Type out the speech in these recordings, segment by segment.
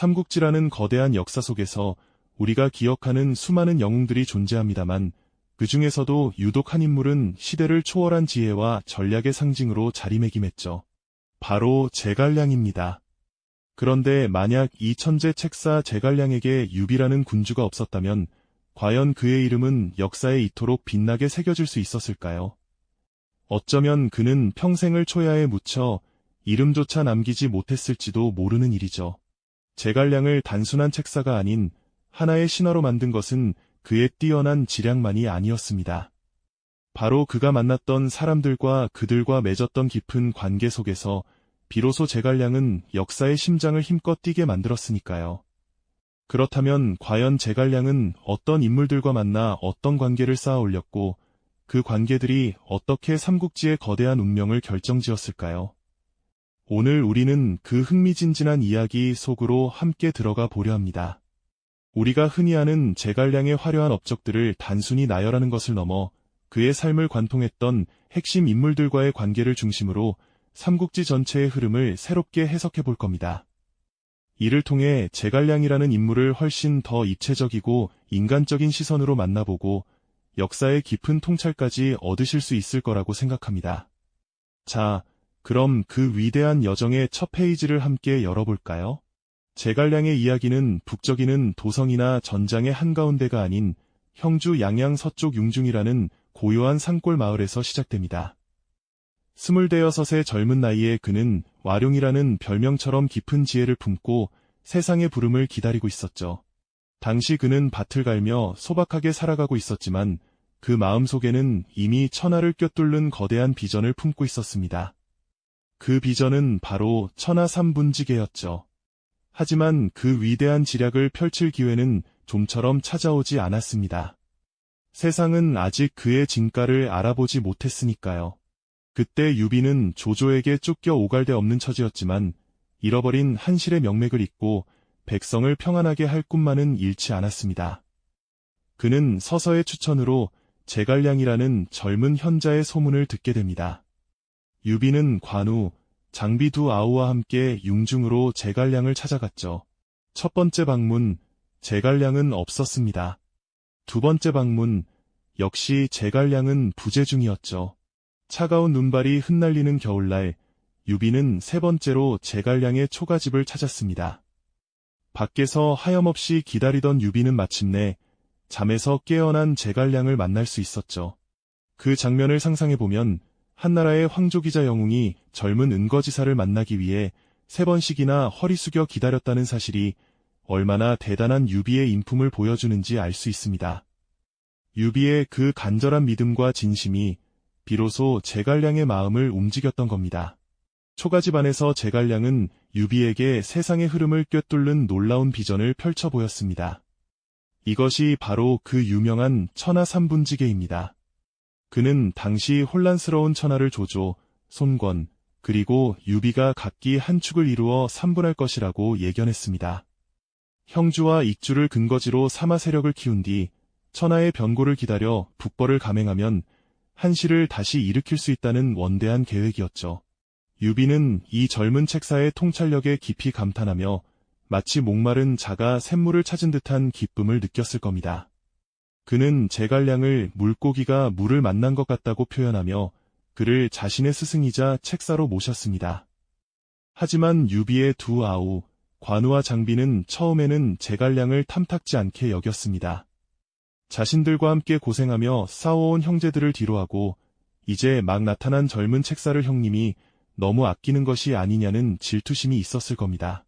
삼국지라는 거대한 역사 속에서 우리가 기억하는 수많은 영웅들이 존재합니다만 그 중에서도 유독 한 인물은 시대를 초월한 지혜와 전략의 상징으로 자리매김했죠. 바로 제갈량입니다. 그런데 만약 이 천재 책사 제갈량에게 유비라는 군주가 없었다면 과연 그의 이름은 역사에 이토록 빛나게 새겨질 수 있었을까요? 어쩌면 그는 평생을 초야에 묻혀 이름조차 남기지 못했을지도 모르는 일이죠. 제갈량을 단순한 책사가 아닌 하나의 신화로 만든 것은 그의 뛰어난 지략만이 아니었습니다. 바로 그가 만났던 사람들과 그들과 맺었던 깊은 관계 속에서 비로소 제갈량은 역사의 심장을 힘껏 뛰게 만들었으니까요. 그렇다면 과연 제갈량은 어떤 인물들과 만나 어떤 관계를 쌓아 올렸고 그 관계들이 어떻게 삼국지의 거대한 운명을 결정지었을까요? 오늘 우리는 그 흥미진진한 이야기 속으로 함께 들어가 보려 합니다. 우리가 흔히 아는 제갈량의 화려한 업적들을 단순히 나열하는 것을 넘어 그의 삶을 관통했던 핵심 인물들과의 관계를 중심으로 삼국지 전체의 흐름을 새롭게 해석해 볼 겁니다. 이를 통해 제갈량이라는 인물을 훨씬 더 입체적이고 인간적인 시선으로 만나보고 역사의 깊은 통찰까지 얻으실 수 있을 거라고 생각합니다. 자, 그럼 그 위대한 여정의 첫 페이지를 함께 열어볼까요? 제갈량의 이야기는 북적이는 도성이나 전장의 한가운데가 아닌 형주 양양 서쪽 융중이라는 고요한 산골 마을에서 시작됩니다. 26의 젊은 나이에 그는 와룡이라는 별명처럼 깊은 지혜를 품고 세상의 부름을 기다리고 있었죠. 당시 그는 밭을 갈며 소박하게 살아가고 있었지만 그 마음속에는 이미 천하를 꿰뚫는 거대한 비전을 품고 있었습니다. 그 비전은 바로 천하 삼분지계였죠. 하지만 그 위대한 지략을 펼칠 기회는 좀처럼 찾아오지 않았습니다. 세상은 아직 그의 진가를 알아보지 못했으니까요. 그때 유비는 조조에게 쫓겨 오갈 데 없는 처지였지만 잃어버린 한실의 명맥을 잇고 백성을 평안하게 할 꿈만은 잃지 않았습니다. 그는 서서의 추천으로 제갈량이라는 젊은 현자의 소문을 듣게 됩니다. 유비는 관우, 장비 두 아우와 함께 융중으로 제갈량을 찾아갔죠. 첫 번째 방문, 제갈량은 없었습니다. 두 번째 방문, 역시 제갈량은 부재 중이었죠. 차가운 눈발이 흩날리는 겨울날, 유비는 세 번째로 제갈량의 초가집을 찾았습니다. 밖에서 하염없이 기다리던 유비는 마침내 잠에서 깨어난 제갈량을 만날 수 있었죠. 그 장면을 상상해보면 한나라의 황조기자 영웅이 젊은 은거지사를 만나기 위해 3번씩이나 허리 숙여 기다렸다는 사실이 얼마나 대단한 유비의 인품을 보여주는지 알 수 있습니다. 유비의 그 간절한 믿음과 진심이 비로소 제갈량의 마음을 움직였던 겁니다. 초가집 안에서 제갈량은 유비에게 세상의 흐름을 꿰뚫는 놀라운 비전을 펼쳐 보였습니다. 이것이 바로 그 유명한 천하 삼분지계입니다. 그는 당시 혼란스러운 천하를 조조, 손권, 그리고 유비가 각기 한 축을 이루어 삼분할 것이라고 예견했습니다. 형주와 익주를 근거지로 삼아 세력을 키운 뒤 천하의 변고를 기다려 북벌을 감행하면 한실을 다시 일으킬 수 있다는 원대한 계획이었죠. 유비는 이 젊은 책사의 통찰력에 깊이 감탄하며 마치 목마른 자가 샘물을 찾은 듯한 기쁨을 느꼈을 겁니다. 그는 제갈량을 물고기가 물을 만난 것 같다고 표현하며 그를 자신의 스승이자 책사로 모셨습니다. 하지만 유비의 두 아우, 관우와 장비는 처음에는 제갈량을 탐탁지 않게 여겼습니다. 자신들과 함께 고생하며 싸워온 형제들을 뒤로하고 이제 막 나타난 젊은 책사를 형님이 너무 아끼는 것이 아니냐는 질투심이 있었을 겁니다.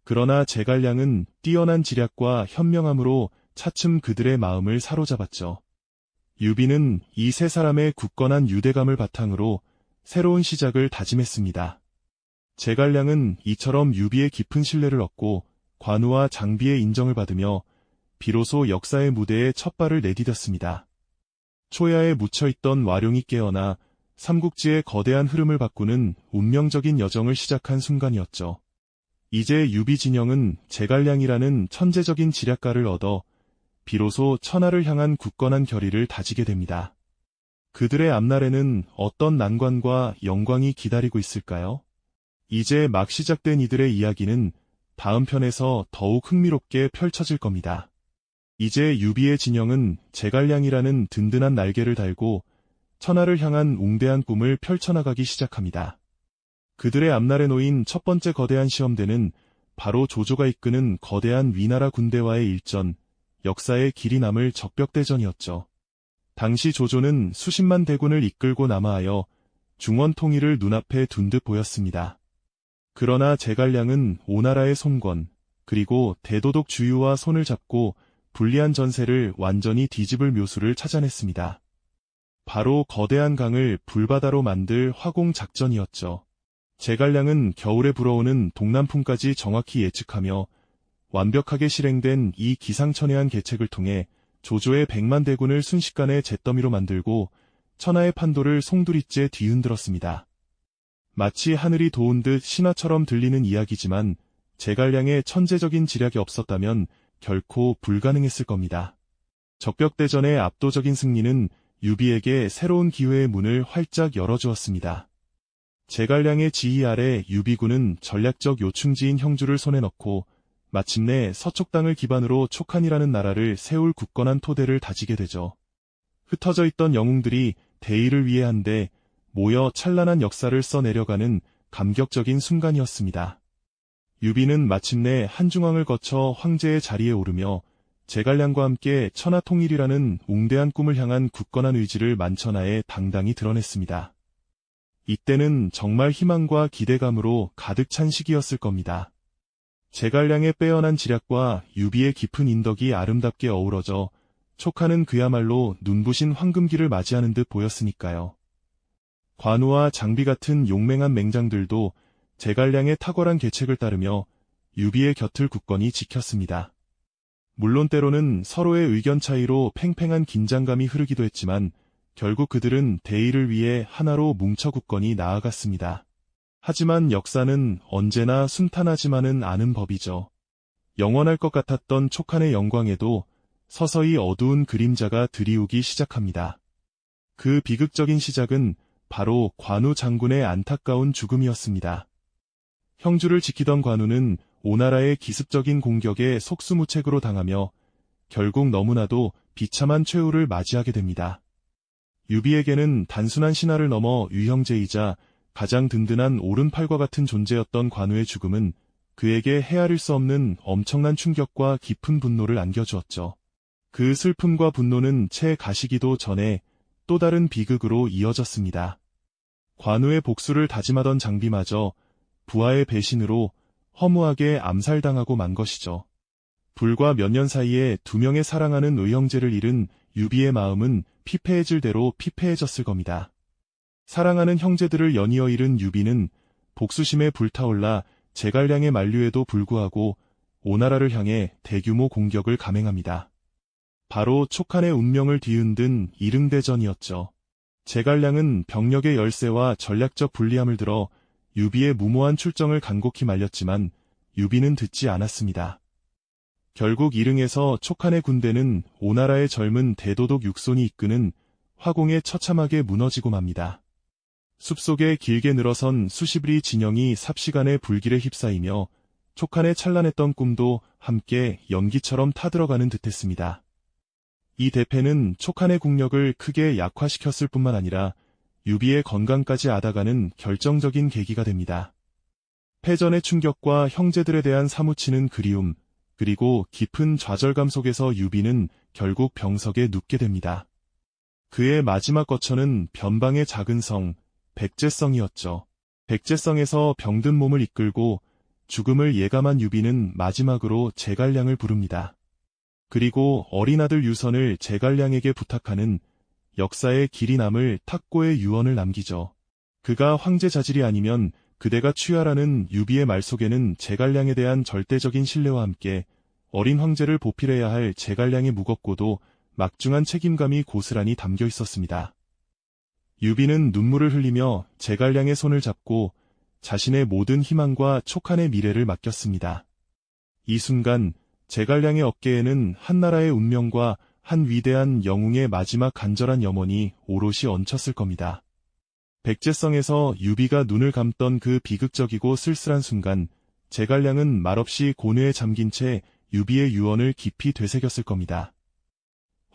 그러나 제갈량은 뛰어난 지략과 현명함으로 차츰 그들의 마음을 사로잡았죠. 유비는 이 세 사람의 굳건한 유대감을 바탕으로 새로운 시작을 다짐했습니다. 제갈량은 이처럼 유비의 깊은 신뢰를 얻고 관우와 장비의 인정을 받으며 비로소 역사의 무대에 첫 발을 내디뎠습니다. 초야에 묻혀있던 와룡이 깨어나 삼국지의 거대한 흐름을 바꾸는 운명적인 여정을 시작한 순간이었죠. 이제 유비 진영은 제갈량이라는 천재적인 지략가를 얻어 비로소 천하를 향한 굳건한 결의를 다지게 됩니다. 그들의 앞날에는 어떤 난관과 영광이 기다리고 있을까요? 이제 막 시작된 이들의 이야기는 다음 편에서 더욱 흥미롭게 펼쳐질 겁니다. 이제 유비의 진영은 제갈량이라는 든든한 날개를 달고 천하를 향한 웅대한 꿈을 펼쳐나가기 시작합니다. 그들의 앞날에 놓인 첫 번째 거대한 시험대는 바로 조조가 이끄는 거대한 위나라 군대와의 일전, 역사의 길이 남을 적벽대전이었죠. 당시 조조는 수십만 대군을 이끌고 남하하여 중원 통일을 눈앞에 둔 듯 보였습니다. 그러나 제갈량은 오나라의 손권, 그리고 대도독 주유와 손을 잡고 불리한 전세를 완전히 뒤집을 묘수를 찾아냈습니다. 바로 거대한 강을 불바다로 만들 화공작전이었죠. 제갈량은 겨울에 불어오는 동남풍까지 정확히 예측하며 완벽하게 실행된 이 기상천외한 계책을 통해 조조의 100만 대군을 순식간에 잿더미로 만들고 천하의 판도를 송두리째 뒤흔들었습니다. 마치 하늘이 도운 듯 신화처럼 들리는 이야기지만 제갈량의 천재적인 지략이 없었다면 결코 불가능했을 겁니다. 적벽대전의 압도적인 승리는 유비에게 새로운 기회의 문을 활짝 열어주었습니다. 제갈량의 지휘 아래 유비군은 전략적 요충지인 형주를 손에 넣고 마침내 서촉 땅을 기반으로 촉한이라는 나라를 세울 굳건한 토대를 다지게 되죠. 흩어져 있던 영웅들이 대의를 위해 한데 모여 찬란한 역사를 써내려가는 감격적인 순간이었습니다. 유비는 마침내 한중왕을 거쳐 황제의 자리에 오르며 제갈량과 함께 천하통일이라는 웅대한 꿈을 향한 굳건한 의지를 만천하에 당당히 드러냈습니다. 이때는 정말 희망과 기대감으로 가득 찬 시기였을 겁니다. 제갈량의 빼어난 지략과 유비의 깊은 인덕이 아름답게 어우러져 촉하는 그야말로 눈부신 황금기를 맞이하는 듯 보였으니까요. 관우와 장비 같은 용맹한 맹장들도 제갈량의 탁월한 계책을 따르며 유비의 곁을 굳건히 지켰습니다. 물론 때로는 서로의 의견 차이로 팽팽한 긴장감이 흐르기도 했지만 결국 그들은 대의를 위해 하나로 뭉쳐 굳건히 나아갔습니다. 하지만 역사는 언제나 순탄하지만은 않은 법이죠. 영원할 것 같았던 촉한의 영광에도 서서히 어두운 그림자가 드리우기 시작합니다. 그 비극적인 시작은 바로 관우 장군의 안타까운 죽음이었습니다. 형주를 지키던 관우는 오나라의 기습적인 공격에 속수무책으로 당하며 결국 너무나도 비참한 최후를 맞이하게 됩니다. 유비에게는 단순한 신하를 넘어 유형제이자 가장 든든한 오른팔과 같은 존재였던 관우의 죽음은 그에게 헤아릴 수 없는 엄청난 충격과 깊은 분노를 안겨주었죠. 그 슬픔과 분노는 채 가시기도 전에 또 다른 비극으로 이어졌습니다. 관우의 복수를 다짐하던 장비마저 부하의 배신으로 허무하게 암살당하고 만 것이죠. 불과 몇 년 사이에 두 명의 사랑하는 의형제를 잃은 유비의 마음은 피폐해질 대로 피폐해졌을 겁니다. 사랑하는 형제들을 연이어 잃은 유비는 복수심에 불타올라 제갈량의 만류에도 불구하고 오나라를 향해 대규모 공격을 감행합니다. 바로 촉한의 운명을 뒤흔든 이릉대전이었죠. 제갈량은 병력의 열세와 전략적 불리함을 들어 유비의 무모한 출정을 간곡히 말렸지만 유비는 듣지 않았습니다. 결국 이릉에서 촉한의 군대는 오나라의 젊은 대도독 육손이 이끄는 화공에 처참하게 무너지고 맙니다. 숲속에 길게 늘어선 수십리 진영이 삽시간에 불길에 휩싸이며 촉한의 찬란했던 꿈도 함께 연기처럼 타들어가는 듯했습니다. 이 대패는 촉한의 국력을 크게 약화시켰을 뿐만 아니라 유비의 건강까지 앗아가는 결정적인 계기가 됩니다. 패전의 충격과 형제들에 대한 사무치는 그리움, 그리고 깊은 좌절감 속에서 유비는 결국 병석에 눕게 됩니다. 그의 마지막 거처는 변방의 작은 성, 백제성이었죠. 백제성에서 병든 몸을 이끌고 죽음을 예감한 유비는 마지막으로 제갈량을 부릅니다. 그리고 어린 아들 유선을 제갈량에게 부탁하는 역사의 길이 남을 탁고의 유언을 남기죠. 그가 황제 자질이 아니면 그대가 취하라는 유비의 말 속에는 제갈량에 대한 절대적인 신뢰와 함께 어린 황제를 보필해야 할 제갈량의 무겁고도 막중한 책임감이 고스란히 담겨 있었습니다. 유비는 눈물을 흘리며 제갈량의 손을 잡고 자신의 모든 희망과 촉한의 미래를 맡겼습니다. 이 순간 제갈량의 어깨에는 한나라의 운명과 한 위대한 영웅의 마지막 간절한 염원이 오롯이 얹혔을 겁니다. 백제성에서 유비가 눈을 감던 그 비극적이고 쓸쓸한 순간 제갈량은 말없이 고뇌에 잠긴 채 유비의 유언을 깊이 되새겼을 겁니다.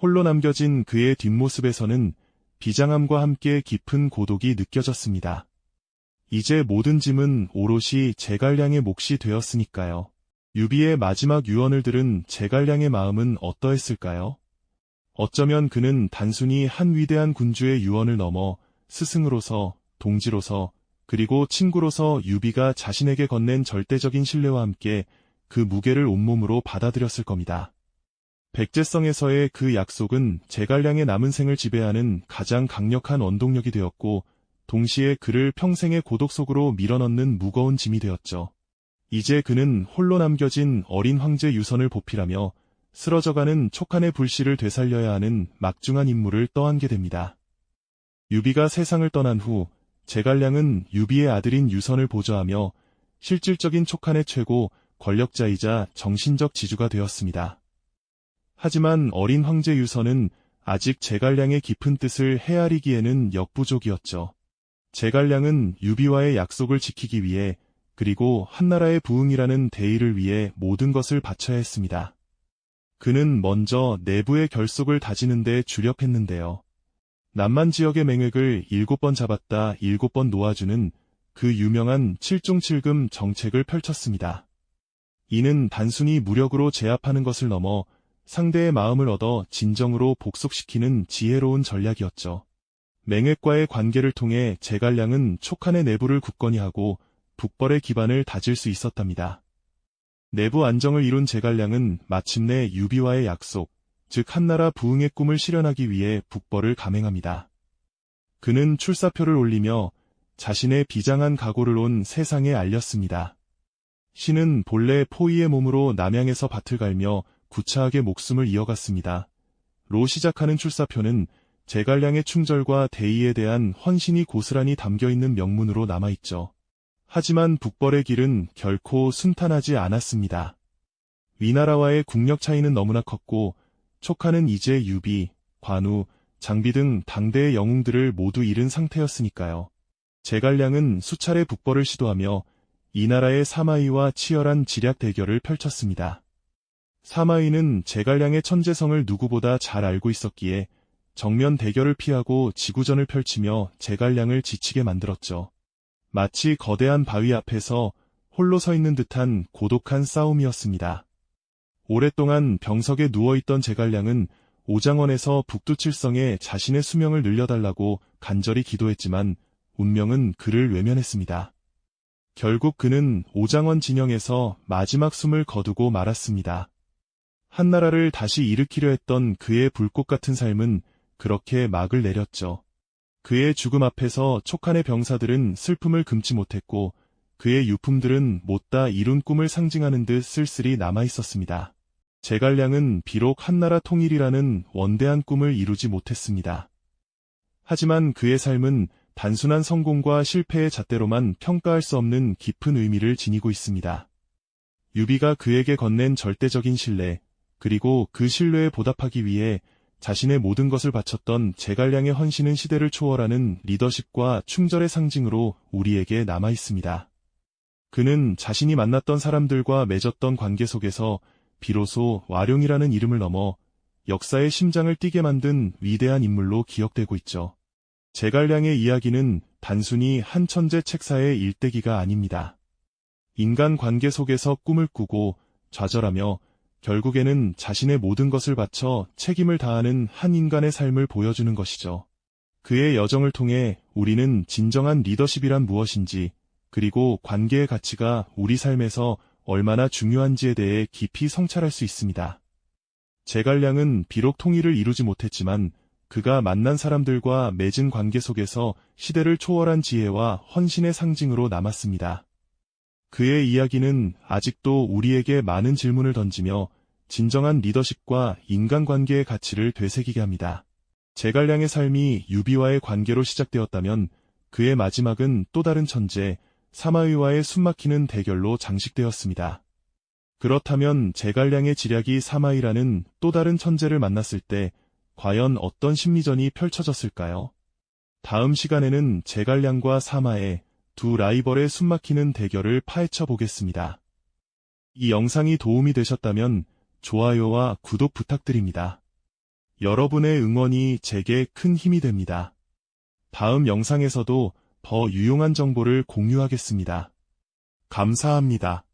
홀로 남겨진 그의 뒷모습에서는 비장함과 함께 깊은 고독이 느껴졌습니다. 이제 모든 짐은 오롯이 제갈량의 몫이 되었으니까요. 유비의 마지막 유언을 들은 제갈량의 마음은 어떠했을까요? 어쩌면 그는 단순히 한 위대한 군주의 유언을 넘어 스승으로서, 동지로서, 그리고 친구로서 유비가 자신에게 건넨 절대적인 신뢰와 함께 그 무게를 온몸으로 받아들였을 겁니다. 백제성에서의 그 약속은 제갈량의 남은 생을 지배하는 가장 강력한 원동력이 되었고, 동시에 그를 평생의 고독 속으로 밀어넣는 무거운 짐이 되었죠. 이제 그는 홀로 남겨진 어린 황제 유선을 보필하며 쓰러져가는 촉한의 불씨를 되살려야 하는 막중한 임무를 떠안게 됩니다. 유비가 세상을 떠난 후 제갈량은 유비의 아들인 유선을 보좌하며 실질적인 촉한의 최고 권력자이자 정신적 지주가 되었습니다. 하지만 어린 황제 유선은 아직 제갈량의 깊은 뜻을 헤아리기에는 역부족이었죠. 제갈량은 유비와의 약속을 지키기 위해 그리고 한나라의 부흥이라는 대의를 위해 모든 것을 바쳐야 했습니다. 그는 먼저 내부의 결속을 다지는 데 주력했는데요. 남만 지역의 맹획을 7번 잡았다 7번 놓아주는 그 유명한 7중7금 정책을 펼쳤습니다. 이는 단순히 무력으로 제압하는 것을 넘어 상대의 마음을 얻어 진정으로 복속시키는 지혜로운 전략이었죠. 맹획과의 관계를 통해 제갈량은 촉한의 내부를 굳건히 하고 북벌의 기반을 다질 수 있었답니다. 내부 안정을 이룬 제갈량은 마침내 유비와의 약속, 즉 한나라 부흥의 꿈을 실현하기 위해 북벌을 감행합니다. 그는 출사표를 올리며 자신의 비장한 각오를 온 세상에 알렸습니다. 신은 본래 포위의 몸으로 남양에서 밭을 갈며 구차하게 목숨을 이어갔습니다. 로 시작하는 출사표는 제갈량의 충절과 대의에 대한 헌신이 고스란히 담겨있는 명문으로 남아있죠. 하지만 북벌의 길은 결코 순탄하지 않았습니다. 위나라와의 국력 차이는 너무나 컸고 촉한은 이제 유비, 관우, 장비 등 당대의 영웅들을 모두 잃은 상태였으니까요. 제갈량은 수차례 북벌을 시도하며 이 나라의 사마이와 치열한 지략 대결을 펼쳤습니다. 사마이는 제갈량의 천재성을 누구보다 잘 알고 있었기에 정면 대결을 피하고 지구전을 펼치며 제갈량을 지치게 만들었죠. 마치 거대한 바위 앞에서 홀로 서 있는 듯한 고독한 싸움이었습니다. 오랫동안 병석에 누워있던 제갈량은 오장원에서 북두칠성에 자신의 수명을 늘려달라고 간절히 기도했지만 운명은 그를 외면했습니다. 결국 그는 오장원 진영에서 마지막 숨을 거두고 말았습니다. 한나라를 다시 일으키려 했던 그의 불꽃 같은 삶은 그렇게 막을 내렸죠. 그의 죽음 앞에서 촉한의 병사들은 슬픔을 금치 못했고 그의 유품들은 못다 이룬 꿈을 상징하는 듯 쓸쓸히 남아있었습니다. 제갈량은 비록 한나라 통일이라는 원대한 꿈을 이루지 못했습니다. 하지만 그의 삶은 단순한 성공과 실패의 잣대로만 평가할 수 없는 깊은 의미를 지니고 있습니다. 유비가 그에게 건넨 절대적인 신뢰, 그리고 그 신뢰에 보답하기 위해 자신의 모든 것을 바쳤던 제갈량의 헌신은 시대를 초월하는 리더십과 충절의 상징으로 우리에게 남아있습니다. 그는 자신이 만났던 사람들과 맺었던 관계 속에서 비로소 와룡이라는 이름을 넘어 역사의 심장을 뛰게 만든 위대한 인물로 기억되고 있죠. 제갈량의 이야기는 단순히 한 천재 책사의 일대기가 아닙니다. 인간 관계 속에서 꿈을 꾸고 좌절하며 결국에는 자신의 모든 것을 바쳐 책임을 다하는 한 인간의 삶을 보여주는 것이죠. 그의 여정을 통해 우리는 진정한 리더십이란 무엇인지, 그리고 관계의 가치가 우리 삶에서 얼마나 중요한지에 대해 깊이 성찰할 수 있습니다. 제갈량은 비록 통일을 이루지 못했지만 그가 만난 사람들과 맺은 관계 속에서 시대를 초월한 지혜와 헌신의 상징으로 남았습니다. 그의 이야기는 아직도 우리에게 많은 질문을 던지며 진정한 리더십과 인간관계의 가치를 되새기게 합니다. 제갈량의 삶이 유비와의 관계로 시작되었다면 그의 마지막은 또 다른 천재, 사마위와의 숨막히는 대결로 장식되었습니다. 그렇다면 제갈량의 지략이 사마위라는 또 다른 천재를 만났을 때 과연 어떤 심리전이 펼쳐졌을까요? 다음 시간에는 제갈량과 사마의 두 라이벌의 숨막히는 대결을 파헤쳐 보겠습니다. 이 영상이 도움이 되셨다면 좋아요와 구독 부탁드립니다. 여러분의 응원이 제게 큰 힘이 됩니다. 다음 영상에서도 더 유용한 정보를 공유하겠습니다. 감사합니다.